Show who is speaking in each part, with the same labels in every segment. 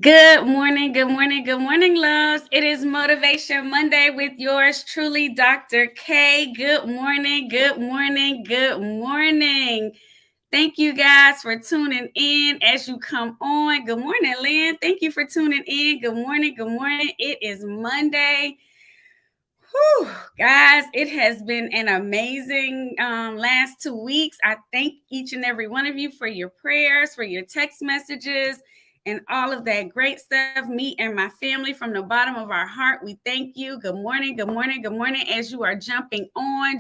Speaker 1: Good morning, good morning, good morning, loves. It is Motivation Monday with yours truly, Dr. K. Good morning, good morning, good morning. Thank you guys for tuning in as you come on. Good morning, Lynn. Thank you for tuning in. Good morning, good morning. It is Monday. Whew, guys, it has been an amazing last 2 weeks. I thank each and every one of you for your prayers, for your text messages, and all of that great stuff. Me and my family, from the bottom of our heart, we thank you. Good morning, good morning, good morning. As you are jumping on.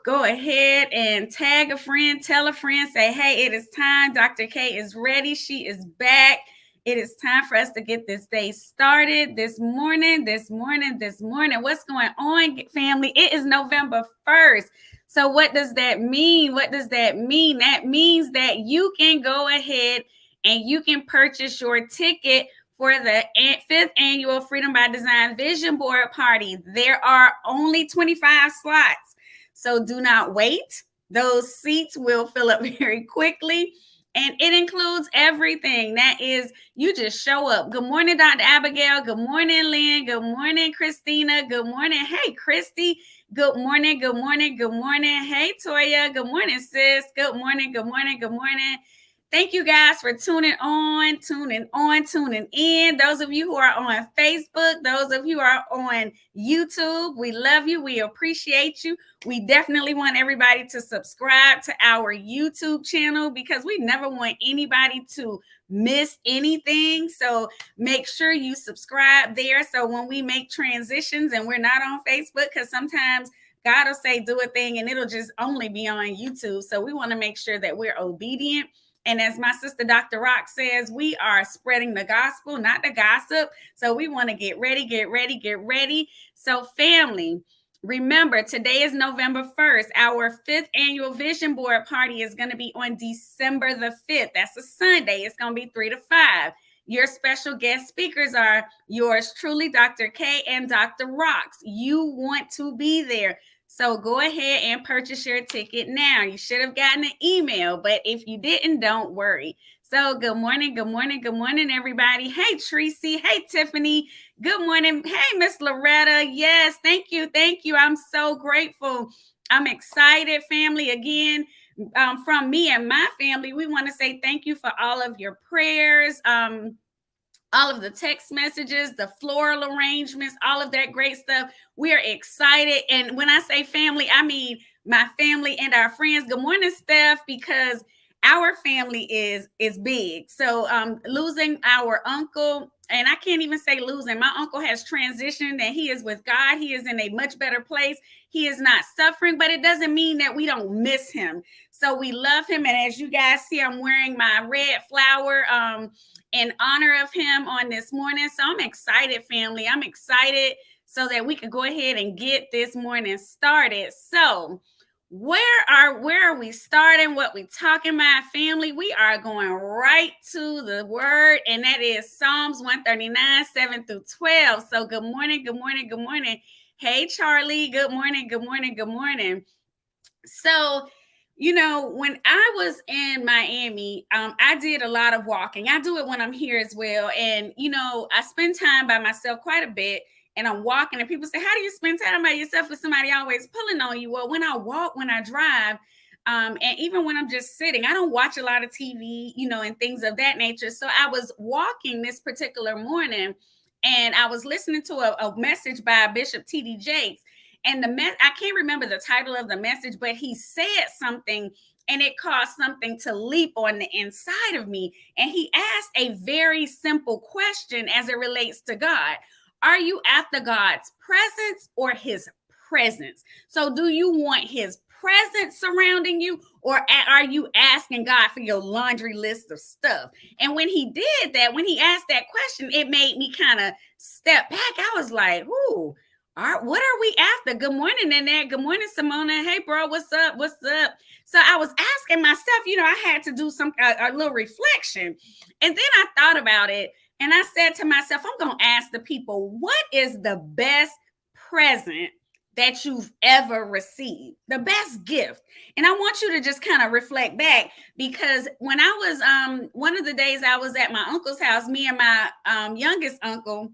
Speaker 1: Go ahead and tag a friend, tell a friend, say, hey, it is time. Dr. K is ready. She is back. It is time for us to get this day started this morning. What's going on, family? It is November 1st. So what does that mean? That means that you can go ahead and you can purchase your ticket for the 5th annual Freedom by Design Vision Board Party. There are only 25 slots. So do not wait. Those seats will fill up very quickly. And it includes everything. That is, you just show up. Good morning, Dr. Abigail. Good morning, Lynn. Good morning, Christina. Good morning. Hey, Christy. Good morning. Good morning. Good morning. Hey, Toya. Good morning, sis. Good morning. Good morning. Good morning. Thank you guys for tuning in. Those of you who are on Facebook, those of you who are on YouTube, we love you. We appreciate you. We definitely want everybody to subscribe to our YouTube channel because we never want anybody to miss anything. So make sure you subscribe there. So when we make transitions and we're not on Facebook, because sometimes God will say do a thing and it'll just only be on YouTube. So we want to make sure that we're obedient. And as my sister, Dr. Rock, says, we are spreading the gospel, not the gossip. So we want to get ready. So family, remember, today is November 1st. Our 5th annual Vision Board Party is going to be on December the 5th. That's a Sunday. It's going to be 3 to 5. Your special guest speakers are yours truly, Dr. K and Dr. Rocks. You want to be there. So go ahead and purchase your ticket now. You should have gotten an email, but if you didn't, don't worry. So good morning, everybody. Hey, Tracy. Hey, Tiffany. Good morning. Hey, Miss Loretta. Yes, thank you. I'm so grateful. I'm excited, family. Again, from me and my family, we want to say thank you for all of your prayers. All of the text messages, the floral arrangements, all of that great stuff. We are excited. And when I say family, I mean my family and our friends. Good morning, Steph, because our family is big. So losing our uncle, and I can't even say losing, my uncle has transitioned and he is with God. He is in a much better place. He is not suffering, but it doesn't mean that we don't miss him. So we love him. And as you guys see, I'm wearing my red flower in honor of him on this morning. So I'm excited, family. I'm excited so that we can go ahead and get this morning started. So where are we starting? What we talking about, family? We are going right to the word, and that is Psalms 139, 7 through 12. So good morning. Hey, Charlie. Good morning. So when I was in Miami, I did a lot of walking. I do it when I'm here as well. And, I spend time by myself quite a bit, and I'm walking, and people say, how do you spend time by yourself with somebody always pulling on you? Well, when I walk, when I drive, and even when I'm just sitting, I don't watch a lot of TV, and things of that nature. So I was walking this particular morning, and I was listening to a message by Bishop T.D. Jakes. And I can't remember the title of the message, but he said something and it caused something to leap on the inside of me. And he asked a very simple question as it relates to God. Are you after God's presence or his presence? So do you want his presence surrounding you, or are you asking God for your laundry list of stuff? And when he did that, when he asked that question, it made me kind of step back. I was like, ooh. What are we after? Good morning, Annette. Good morning, Simona. Hey, bro, what's up? So I was asking myself, I had to do a little reflection. And then I thought about it, and I said to myself, I'm going to ask the people, what is the best present that you've ever received, the best gift. And I want you to just kind of reflect back, because when I was one of the days I was at my uncle's house, me and my youngest uncle,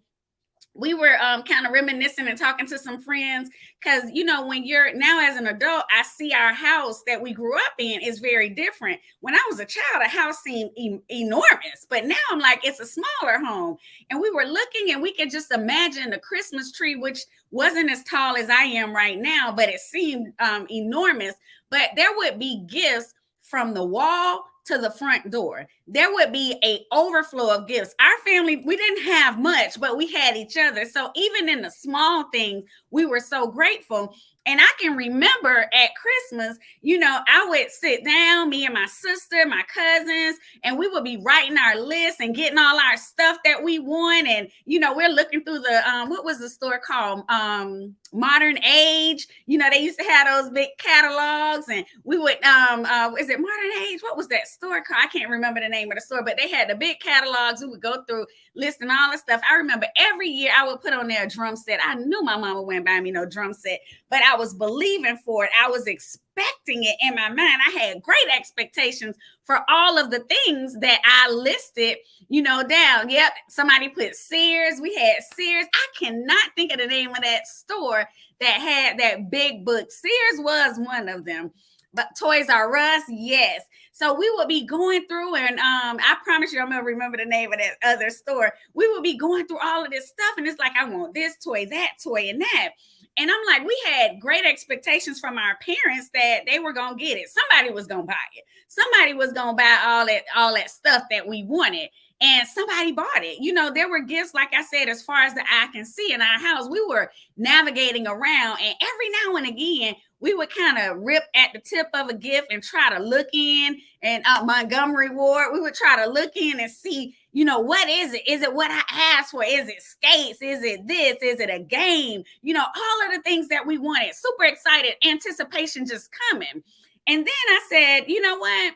Speaker 1: we were kind of reminiscing and talking to some friends, because when you're now as an adult, I see our house that we grew up in is very different. When I was a child, a house seemed enormous, but now I'm like, it's a smaller home. And we were looking, and we could just imagine the Christmas tree, which wasn't as tall as I am right now, but it seemed enormous. But there would be gifts from the wall to the front door. There would be a overflow of gifts. Our family, we didn't have much, but we had each other. So even in the small things, we were so grateful. And I can remember at Christmas, I would sit down, me and my sister, my cousins, and we would be writing our list and getting all our stuff that we want. And, we're looking through the, what was the store called? Modern Age. They used to have those big catalogs, and we would, is it Modern Age? What was that store called? I can't remember the name of the store, but they had the big catalogs. We would go through listing all the stuff. I remember every year I would put on there a drum set. I knew my mama wouldn't buy me no drum set, but I was believing for it. I was expecting it in my mind. I had great expectations for all of the things that I listed, down. Yep. Somebody put Sears. We had Sears. I cannot think of the name of that store that had that big book. Sears was one of them, but Toys R Us. Yes. So we would be going through, and I promise you I'm going to remember the name of that other store. We would be going through all of this stuff, and it's like, I want this toy, that toy, and that. And I'm like, we had great expectations from our parents that they were going to get it. Somebody was going to buy it. Somebody was going to buy all that stuff that we wanted. And somebody bought it. There were gifts, like I said, as far as the eye can see in our house. We were navigating around, and every now and again, we would kind of rip at the tip of a gift and try to look in. And Montgomery Ward, we would try to look in and see, what is it? Is it what I asked for? Is it skates? Is it this? Is it a game? All of the things that we wanted. Super excited, anticipation just coming. And then I said, you know what?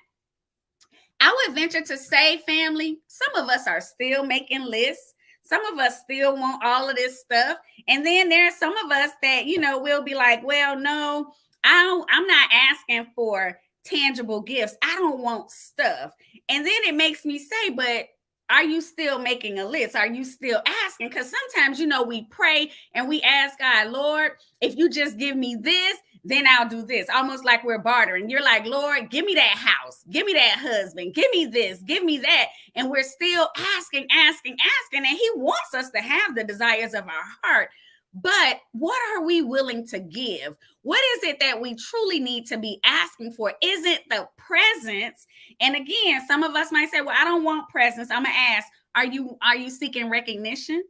Speaker 1: I would venture to say, family, some of us are still making lists. Some of us still want all of this stuff. And then there's some of us that, will be like, well, no, I'm not asking for tangible gifts. I don't want stuff. And then it makes me say, but are you still making a list? Are you still asking? Because sometimes, we pray and we ask God, Lord, if you just give me this, then I'll do this. Almost like we're bartering. You're like, Lord, give me that house. Give me that husband. Give me this. Give me that. And we're still asking. And he wants us to have the desires of our heart. But what are we willing to give? What is it that we truly need to be asking for? Is it the presents? And again, some of us might say, well, I don't want presents. I'm going to ask, are you seeking recognition?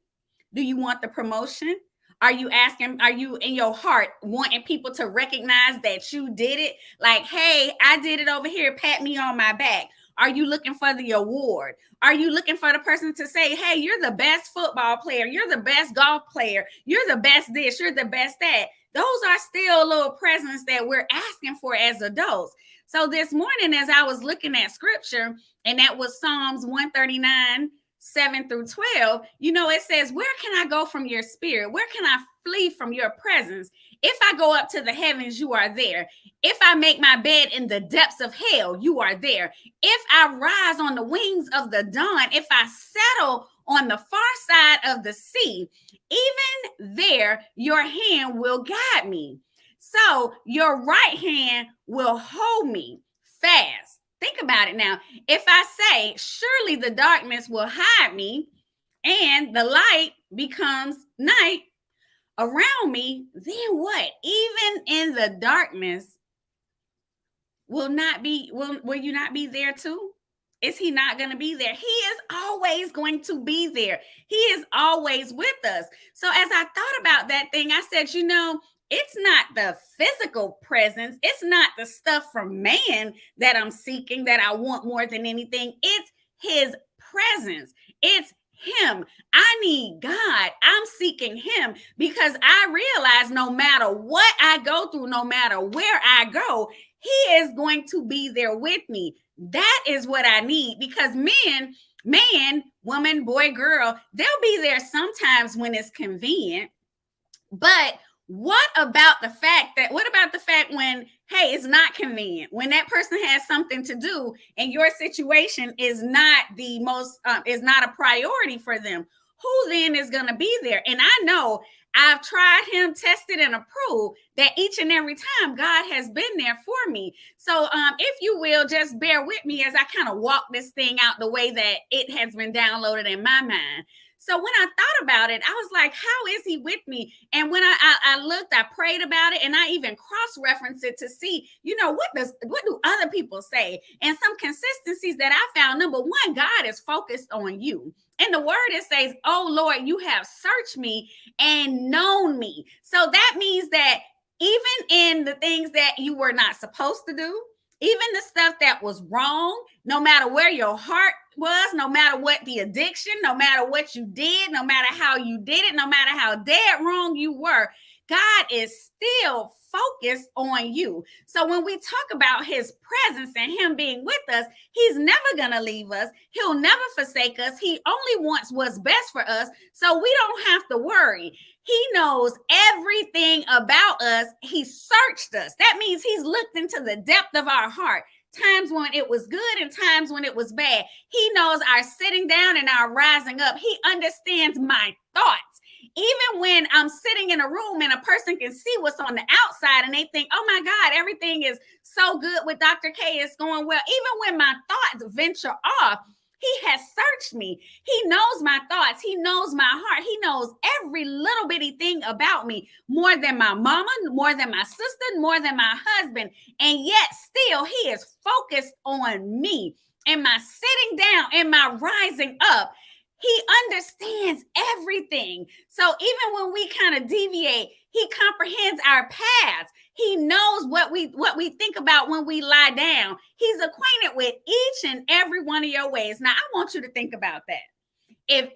Speaker 1: Do you want the promotion? Are you in your heart wanting people to recognize that you did it? Like, hey, I did it over here. Pat me on my back. Are you looking for the award? Are you looking for the person to say, hey, you're the best football player. You're the best golf player. You're the best this. You're the best that. Those are still little presents that we're asking for as adults. So this morning, as I was looking at scripture, and that was Psalms 139, 7 through 12, it says, where can I go from your spirit? Where can I flee from your presence? If I go up to the heavens, you are there. If I make my bed in the depths of hell, you are there. If I rise on the wings of the dawn, if I settle on the far side of the sea, even there, your hand will guide me. So your right hand will hold me fast. Think about it now. If I say, surely the darkness will hide me and the light becomes night around me, then what? Even in the darkness, will you not be there too? Is he not going to be there? He is always going to be there. He is always with us. So as I thought about that thing, I said, it's not the physical presence. It's not the stuff from man that I'm seeking, that I want more than anything. It's his presence. It's him. I need God. I'm seeking him because I realize no matter what I go through, no matter where I go, he is going to be there with me. That is what I need, because man, woman, boy, girl, they'll be there sometimes when it's convenient. But What about the fact when, hey, it's not convenient, when that person has something to do and your situation is not is not a priority for them? Who then is going to be there? And I know I've tried him, tested, and approved that each and every time God has been there for me. So if you will, just bear with me as I kind of walk this thing out the way that it has been downloaded in my mind. So when I thought about it, I was like, how is he with me? And when I looked, I prayed about it, and I even cross-referenced it to see, what do other people say? And some consistencies that I found. Number one, God is focused on you. In the word, it says, oh Lord, you have searched me and known me. So that means that even in the things that you were not supposed to do, even the stuff that was wrong, no matter where your heart was, no matter what the addiction, no matter what you did, no matter how you did it, no matter how dead wrong you were, God is still focused on you. So when we talk about his presence and him being with us, he's never going to leave us. He'll never forsake us. He only wants what's best for us. So we don't have to worry. He knows everything about us. He searched us. That means he's looked into the depth of our heart. Times when it was good and times when it was bad. He knows our sitting down and our rising up. He understands my thoughts. Even when I'm sitting in a room and a person can see what's on the outside and they think, oh my God, everything is so good with Dr. K, it's going well. Even when my thoughts venture off, he has searched me. He knows my thoughts. He knows my heart. He knows every little bitty thing about me, more than my mama, more than my sister, more than my husband. And yet still he is focused on me and my sitting down and my rising up. He understands everything. So even when we kind of deviate, he comprehends our paths. He knows what we think about when we lie down. He's acquainted with each and every one of your ways. Now, I want you to think about that. If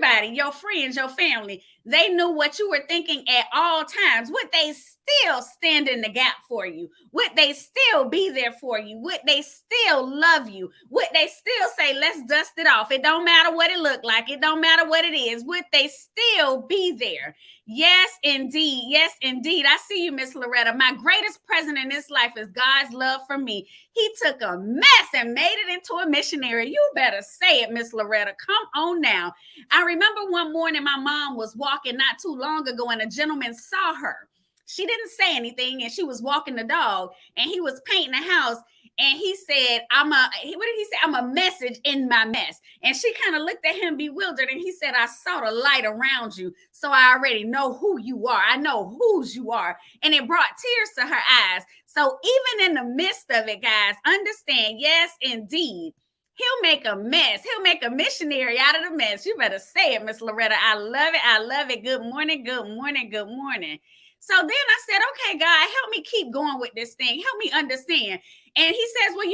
Speaker 1: everybody, your friends, your family, they knew what you were thinking at all times, would they still stand in the gap for you? Would they still be there for you? Would they still love you? Would they still say, let's dust it off? It don't matter what it looked like. It don't matter what it is. Would they still be there? Yes, indeed. Yes, indeed. I see you, Miss Loretta. My greatest present in this life is God's love for me. He took a mess and made it into a missionary. You better say it, Miss Loretta. Come on now. I remember one morning my mom was walking not too long ago and a gentleman saw her. She didn't say anything and she was walking the dog and he was painting the house. And he said, what did he say? I'm a message in my mess. And she kind of looked at him bewildered. And he said, I saw the light around you. So I already know who you are. I know whose you are. And it brought tears to her eyes. So even in the midst of it, guys, understand, yes, indeed, he'll make a mess. He'll make a missionary out of the mess. You better say it, Miss Loretta. I love it. I love it. Good morning. Good morning. Good morning. So then I said, okay, God, help me keep going with this thing. Help me understand. And he says, well,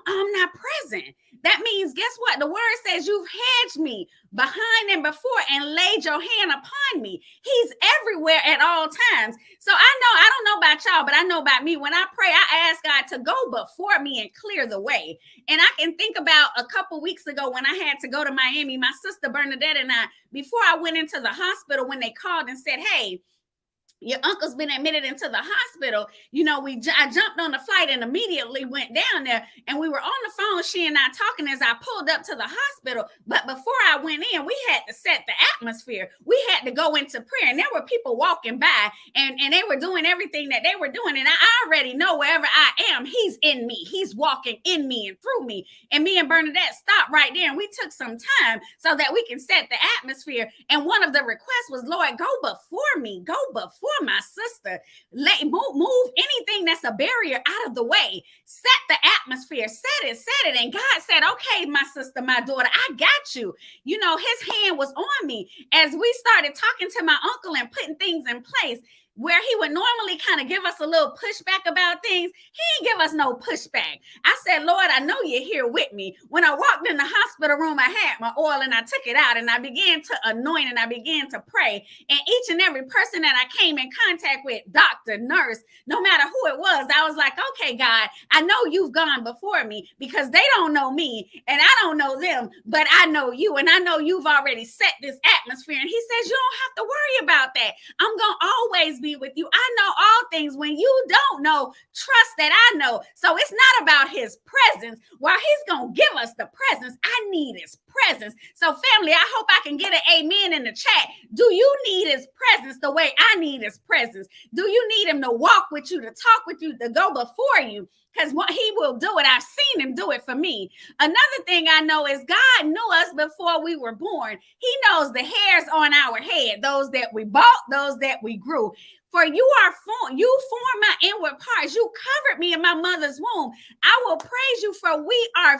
Speaker 1: I'm not present. That means, guess what? The word says you've hedged me behind and before and laid your hand upon me. He's everywhere at all times. So I don't know about y'all, but I know about me. When I pray, I ask God to go before me and clear the way. And I can think about a couple weeks ago when I had to go to Miami, my sister Bernadette and I, before I went into the hospital, when they called and said, hey, your uncle's been admitted into the hospital. I jumped on the flight and immediately went down there and we were on the phone, she and I talking as I pulled up to the hospital. But before I went in, we had to set the atmosphere. We had to go into prayer and there were people walking by and they were doing everything that they were doing. And I already know wherever I am, he's in me. He's walking in me and through me. And me and Bernadette stopped right there and we took some time so that we can set the atmosphere. And one of the requests was, Lord, go before me, go before my sister, move anything that's a barrier out of the way, set the atmosphere, set it. And God said, okay, my sister, my daughter, I got you. His hand was on me as we started talking to my uncle and putting things in place. Where he would normally kind of give us a little pushback about things, he didn't give us no pushback. I said, Lord, I know you're here with me. When I walked in the hospital room, I had my oil and I took it out and I began to anoint and I began to pray. And each and every person that I came in contact with, doctor, nurse, no matter who it was, I was like, okay, God, I know you've gone before me because they don't know me and I don't know them, but I know you and I know you've already set this atmosphere. And he says, you don't have to worry about that. I'm going to always be be with you. I know all things. When you don't know, trust that I know. So it's not about his presence. While he's going to give us the presence, I need his presence. So family, I hope I can get an amen in the chat. Do you need his presence the way I need his presence? Do you need him to walk with you, to talk with you, to go before you? Because what he will do it. I've seen him do it for me. Another thing I know is God knew us before we were born. He knows the hairs on our head, those that we bought, those that we grew. For you formed my inward parts. You covered me in my mother's womb. I will praise you, for we are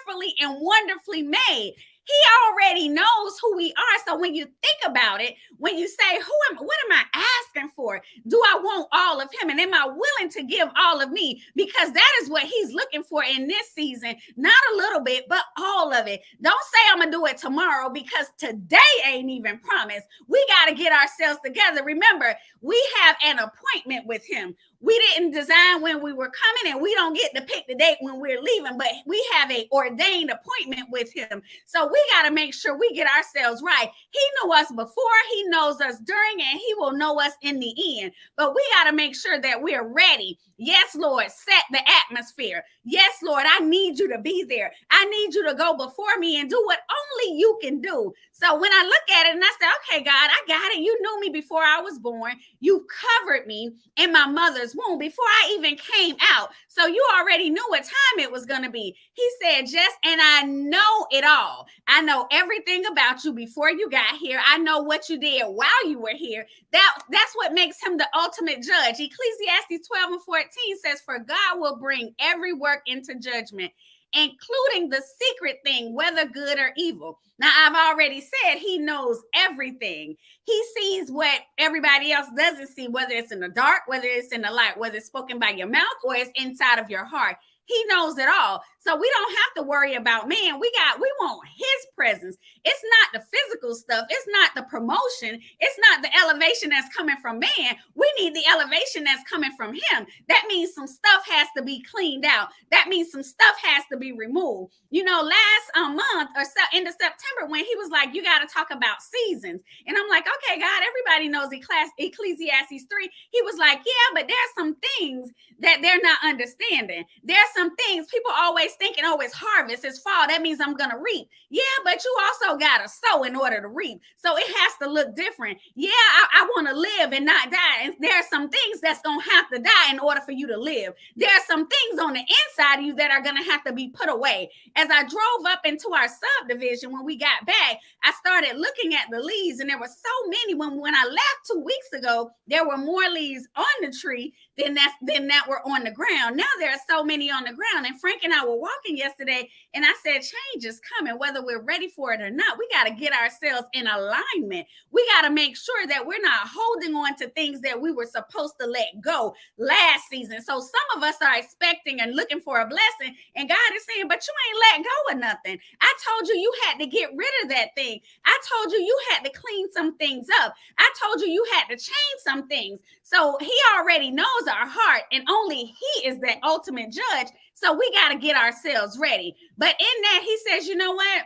Speaker 1: fearfully and wonderfully made. He already knows who we are. So when you think about it, when you say, what am I asking for? Do I want all of him? And am I willing to give all of me? Because that is what he's looking for in this season. Not a little bit, but all of it. Don't say I'm going to do it tomorrow, because today ain't even promised. We got to get ourselves together. Remember, we have an appointment with him. We didn't design when we were coming, and we don't get to pick the date when we're leaving, but we have an ordained appointment with him. So we got to make sure we get ourselves right. He knew us before, he knows us during, and he will know us in the end. But we got to make sure that we're ready. Yes, Lord, set the atmosphere. Yes, Lord, I need you to be there. I need you to go before me and do what only you can do. So when I look at it and I say, okay, God, I got it. You knew me before I was born. You covered me in my mother's womb before I even came out. So you already knew what time it was going to be. He said, Jess, and I know it all. I know everything about you before you got here. I know what you did while you were here. That's what makes him the ultimate judge. Ecclesiastes 12:14 says, for God will bring every work into judgment, including the secret thing, whether good or evil. Now, I've already said he knows everything. He sees what everybody else doesn't see, whether it's in the dark, whether it's in the light, whether it's spoken by your mouth or it's inside of your heart. He knows it all. So we don't have to worry about man. We want his presence. It's not the physical stuff. It's not the promotion. It's not the elevation that's coming from man. We need the elevation that's coming from him. That means some stuff has to be cleaned out. That means some stuff has to be removed. You know, last month or so, end of September, when he was like, you got to talk about seasons. And I'm like, okay, God, everybody knows Ecclesiastes 3. He was like, yeah, but there's some things that they're not understanding. There's some things people always thinking, oh, it's harvest, it's fall. That means I'm going to reap. Yeah, but you also got to sow in order to reap. So it has to look different. Yeah, I want to live and not die. And there are some things that's going to have to die in order for you to live. There are some things on the inside of you that are going to have to be put away. As I drove up into our subdivision, when we got back, I started looking at the leaves, and there were so many. When I left 2 weeks ago, there were more leaves on the tree than that were on the ground. Now there are so many on the ground. And Frank and I were walking yesterday, and I said, change is coming, whether we're ready for it or not. We got to get ourselves in alignment. We got to make sure that we're not holding on to things that we were supposed to let go last season. So some of us are expecting and looking for a blessing, and God is saying, but you ain't let go of nothing. I told you you had to get rid of that thing. I told you had to clean some things up. I told you had to change some things. So he already knows our heart, and only he is the ultimate judge. So we got to get ourselves ready. But in that, he says, you know what?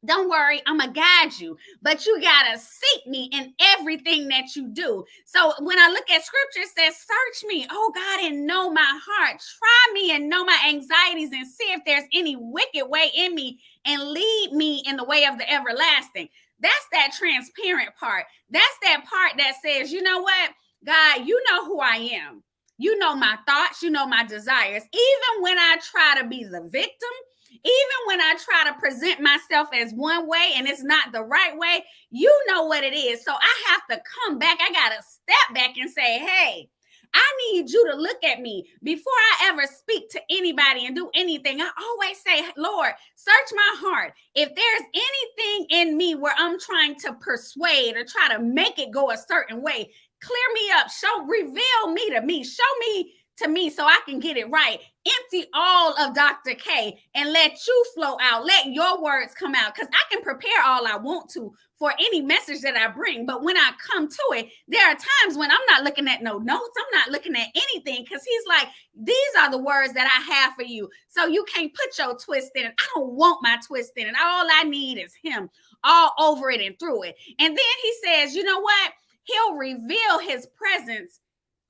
Speaker 1: Don't worry, I'm going to guide you, but you got to seek me in everything that you do. So when I look at scripture, it says, search me, oh God, and know my heart. Try me and know my anxieties, and see if there's any wicked way in me, and lead me in the way of the everlasting. That's that transparent part. That's that part that says, you know what, God, you know who I am. You know my thoughts. You know my desires. Even when I try to be the victim, even when I try to present myself as one way and it's not the right way, you know what it is. So I have to come back. I got to step back and say, hey, I need you to look at me before I ever speak to anybody and do anything. I always say, Lord, search my heart. If there's anything in me where I'm trying to persuade or try to make it go a certain way, clear me up. Reveal me to me. Show me to me so I can get it right. Empty all of Dr. K and let you flow out. Let your words come out, because I can prepare all I want to for any message that I bring. But when I come to it, there are times when I'm not looking at no notes. I'm not looking at anything, because he's like, these are the words that I have for you. So you can't put your twist in it. I don't want my twist in it. All I need is him all over it and through it. And then he says, you know what? He'll reveal his presence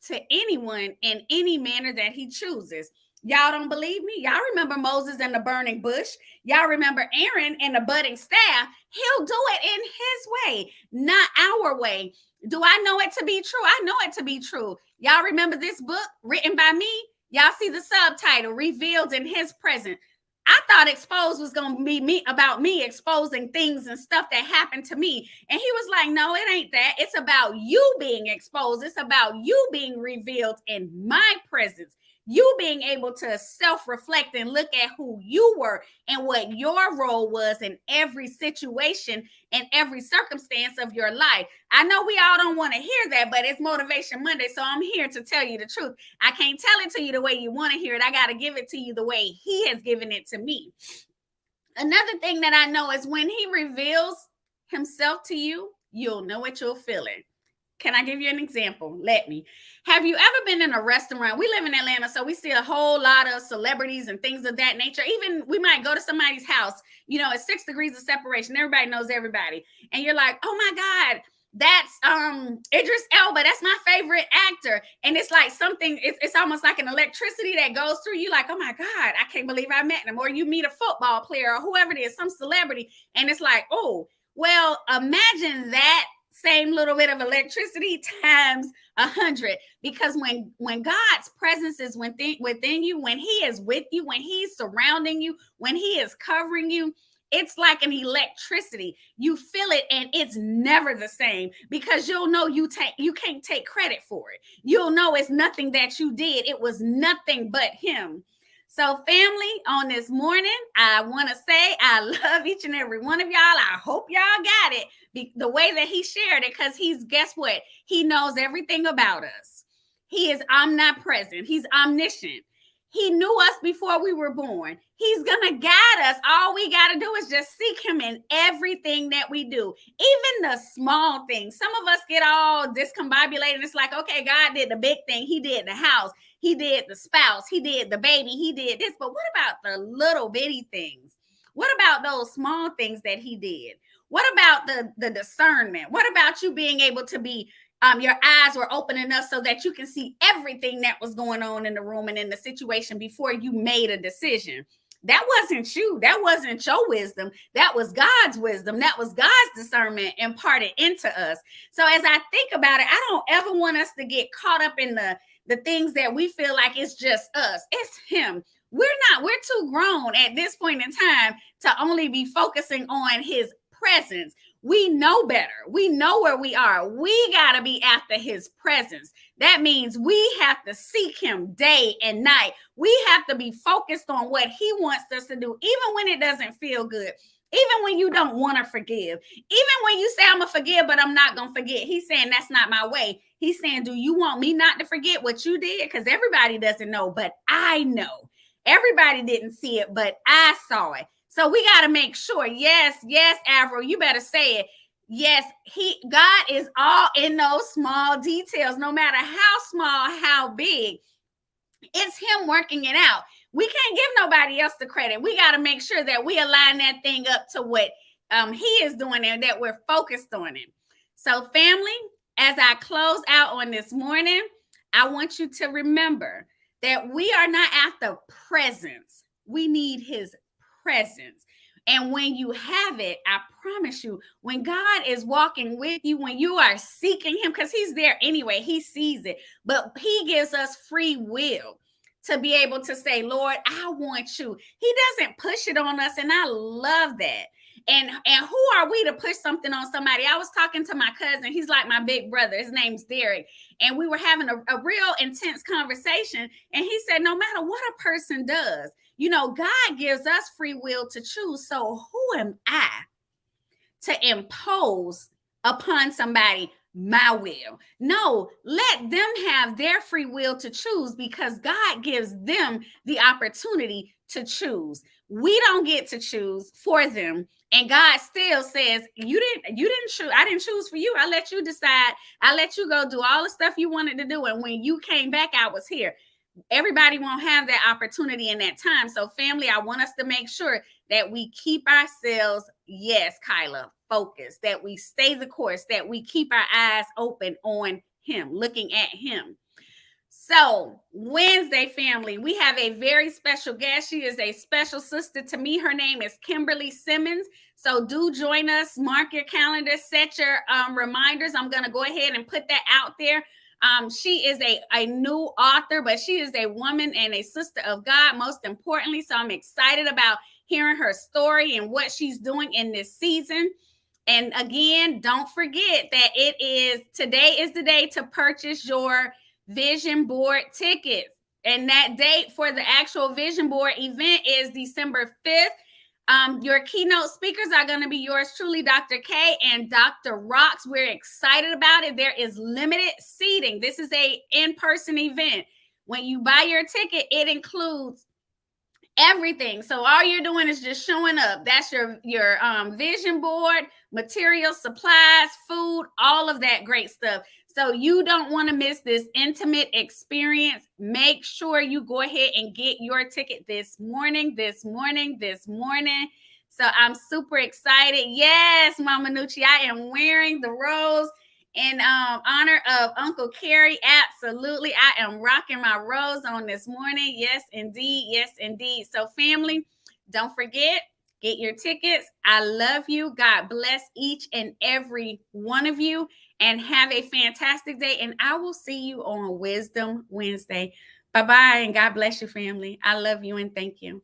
Speaker 1: to anyone in any manner that he chooses. Y'all don't believe me? Y'all remember Moses and the burning bush? Y'all remember Aaron and the budding staff? He'll do it in his way, not our way. Do I know it to be true? I know it to be true. Y'all remember this book written by me? Y'all see the subtitle, Revealed in His Presence. I thought Exposed was going to be me about me exposing things and stuff that happened to me. And he was like, no, it ain't that. It's about you being exposed. It's about you being revealed in my presence. You being able to self-reflect and look at who you were and what your role was in every situation and every circumstance of your life. I know we all don't want to hear that, but it's Motivation Monday, so I'm here to tell you the truth. I can't tell it to you the way you want to hear it. I got to give it to you the way he has given it to me. Another thing that I know is when he reveals himself to you, you'll know it, you'll feel it. Can I give you an example? Let me. Have you ever been in a restaurant? We live in Atlanta, so we see a whole lot of celebrities and things of that nature. Even we might go to somebody's house, you know, it's 6 degrees of separation. Everybody knows everybody. And you're like, oh my God, that's Idris Elba. That's my favorite actor. And it's like something, it's almost like an electricity that goes through you, like, oh my God, I can't believe I met him. Or you meet a football player or whoever it is, some celebrity, and it's like, oh, well, imagine that same little bit of electricity times 100, because when God's presence is within you, when he is with you, when he's surrounding you, when he is covering you, it's like an electricity. You feel it and it's never the same, because you'll know you can't take credit for it. You'll know it's nothing that you did. It was nothing but him. So family, on this morning, I want to say I love each and every one of y'all. I hope y'all got it the way that he shared it, because guess what? He knows everything about us. He is omnipresent. He's omniscient. He knew us before we were born. He's going to guide us. All we got to do is just seek him in everything that we do, even the small things. Some of us get all discombobulated. It's like, okay, God did the big thing. He did the house. He did the spouse. He did the baby. He did this. But what about the little bitty things? What about those small things that he did? What about the discernment? What about you being able to be your eyes were open enough so that you can see everything that was going on in the room and in the situation before you made a decision? That wasn't you. That wasn't your wisdom. That was God's wisdom. That was God's discernment imparted into us. So as I think about it, I don't ever want us to get caught up in the things that we feel like it's just us. It's him. We're too grown at this point in time to only be focusing on his presence. We know better. We know where we are. We got to be after his presence. That means we have to seek him day and night. We have to be focused on what he wants us to do, even when it doesn't feel good, even when you don't want to forgive, even when you say, I'm going to forgive, but I'm not going to forget. He's saying, that's not my way. He's saying, do you want me not to forget what you did? Because everybody doesn't know, but I know. Everybody didn't see it, but I saw it. So we got to make sure. Yes, Avril, you better say it. Yes, God is all in those small details, no matter how small, how big. It's him working it out. We can't give nobody else the credit. We got to make sure that we align that thing up to what he is doing and that we're focused on it. So family, as I close out on this morning, I want you to remember that we are not after presence. We need his presence. And when you have it, I promise you, when God is walking with you, when you are seeking him, because he's there anyway, he sees it, but he gives us free will to be able to say, Lord, I want you. He doesn't push it on us. And I love that. And who are we to push something on somebody? I was talking to my cousin. He's like my big brother. His name's Derek. And we were having a real intense conversation. And he said, no matter what a person does, you know, God gives us free will to choose. So who am I to impose upon somebody my will? No, let them have their free will to choose, because God gives them the opportunity to choose. We don't get to choose for them. And God still says, you didn't choose. I didn't choose for you. I let you decide. I let you go do all the stuff you wanted to do. And when you came back, I was here. Everybody won't have that opportunity in that time. So family, I want us to make sure that we keep ourselves, yes, Kyla, focused, that we stay the course, that we keep our eyes open on him, looking at him. So, Wednesday, family, we have a very special guest. She is a special sister to me. Her name is Kimberly Simmons. So, do join us. Mark your calendar, set your reminders. I'm going to go ahead and put that out there. She is a new author, but she is a woman and a sister of God, most importantly. So, I'm excited about hearing her story and what she's doing in this season. And again, don't forget that today is the day to purchase your vision board tickets. And that date for the actual vision board event is December 5th. Your keynote speakers are going to be yours truly, Dr. K and Dr. Rocks. We're excited about it. There is limited seating. This is a in-person event. When you buy your ticket, it includes everything. So all you're doing is just showing up. That's your vision board, material, supplies, food, all of that great stuff. So you don't want to miss this intimate experience. Make sure you go ahead and get your ticket this morning. So I'm super excited. Yes, Mama Nucci, I am wearing the rose in honor of Uncle Kerry. Absolutely. I am rocking my rose on this morning. Yes, indeed. Yes, indeed. So family, don't forget, get your tickets. I love you. God bless each and every one of you, and have a fantastic day. And I will see you on Wisdom Wednesday. Bye-bye, and God bless you, family. I love you and thank you.